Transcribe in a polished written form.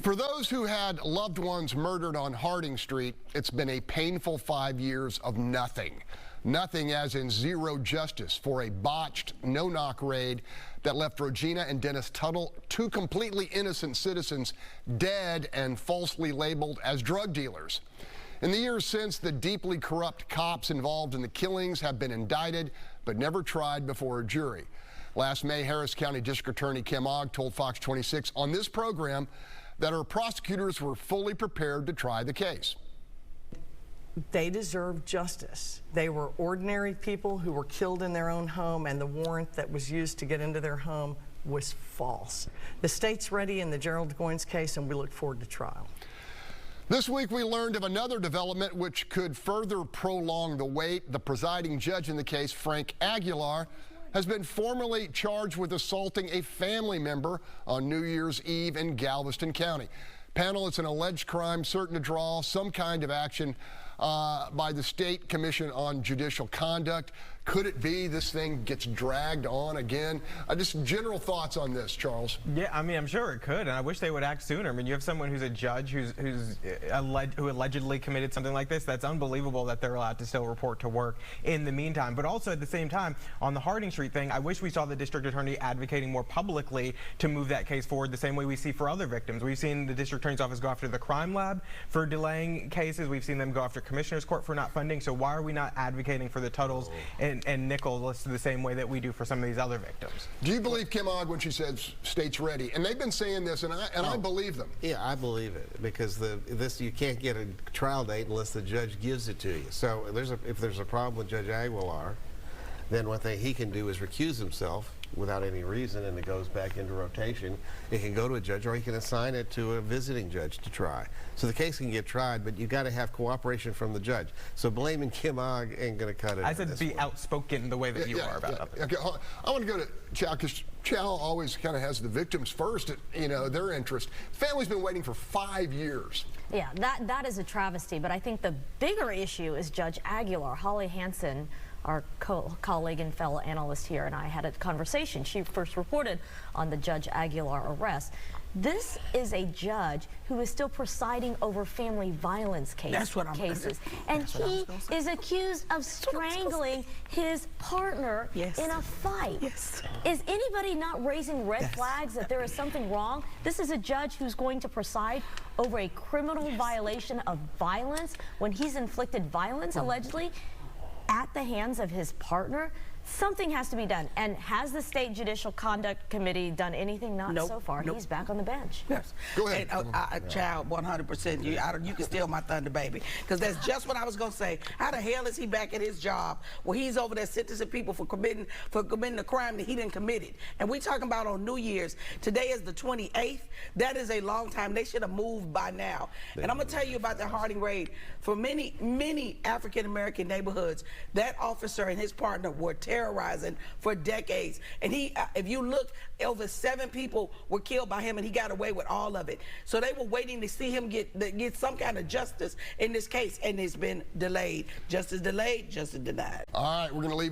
For those who had loved ones murdered on Harding Street, it's been a painful 5 years of nothing. Nothing as in zero justice for a botched, no-knock raid that left Regina and Dennis Tuttle, two completely innocent citizens, dead and falsely labeled as drug dealers. In the years since, the deeply corrupt cops involved in the killings have been indicted but never tried before a jury. Last May, Harris County District Attorney Kim Ogg told Fox 26 on this program that her prosecutors were fully prepared to try the case. They deserve justice. They were ordinary people who were killed in their own home, and the warrant that was used to get into their home was false. The state's ready in the Gerald Goins case, and we look forward to trial. This week we learned of another development which could further prolong the wait. The presiding judge in the case, Frank Aguilar, has been formally charged with assaulting a family member on New Year's Eve in Galveston County. Panel, it's an alleged crime certain to draw some kind of action by the State Commission on Judicial Conduct. Could it be this thing gets dragged on again? Just general thoughts on this, Charles. Yeah, I mean, I'm sure it could, and I wish they would act sooner. I mean, you have someone who's a judge who allegedly committed something like this. That's unbelievable that they're allowed to still report to work in the meantime. But also at the same time, on the Harding Street thing, I wish we saw the district attorney advocating more publicly to move that case forward the same way we see for other victims. We've seen the district attorney's office go after the crime lab for delaying cases. We've seen them go after commissioner's court for not funding. So why are we not advocating for the Tuttles and Nichols the same way that we do for some of these other victims? Do you believe Kim Ogg when she says state's ready? And they've been saying this, and I believe them. Yeah, I believe it, because you can't get a trial date unless the judge gives it to you. So if there's a problem with Judge Aguilar, then what he can do is recuse himself without any reason, and it goes back into rotation. It can go to a judge, or he can assign it to a visiting judge to try. So the case can get tried, but you got to have cooperation from the judge. So blaming Kim Ogg ain't going to cut it. I said be outspoken the way that you are about it. Okay, I want to go to Chow, because Chow always kind of has the victims first, their interest. Family's been waiting for 5 years. Yeah, that is a travesty, but I think the bigger issue is Judge Aguilar. Holly Hansen, our colleague and fellow analyst here, and I had a conversation. She first reported on the Judge Aguilar arrest. This is a judge who is still presiding over family violence cases. And he is accused of strangling his partner in a fight. Is anybody not raising red flags that there is something wrong? This is a judge who's going to preside over a criminal violation of violence when he's inflicted violence, allegedly, at the hands of his partner. Something has to be done. And has the State Judicial Conduct Committee done anything? Not so far. He's back on the bench. Yes. Go ahead. And, Child, 100%. You can steal my thunder, baby. Because that's just what I was going to say. How the hell is he back at his job where he's over there sentencing people for committing a crime that he didn't commit it? And we talking about on New Year's. Today is the 28th. That is a long time. They should have moved by now. And I'm going to tell you about the Harding raid. For many African-American neighborhoods, that officer and his partner were terrorizing for decades. And if you look, over 7 people were killed by him, and he got away with all of it. So they were waiting to see him get some kind of justice in this case, and it's been delayed. Justice delayed, justice denied. All right, we're going to leave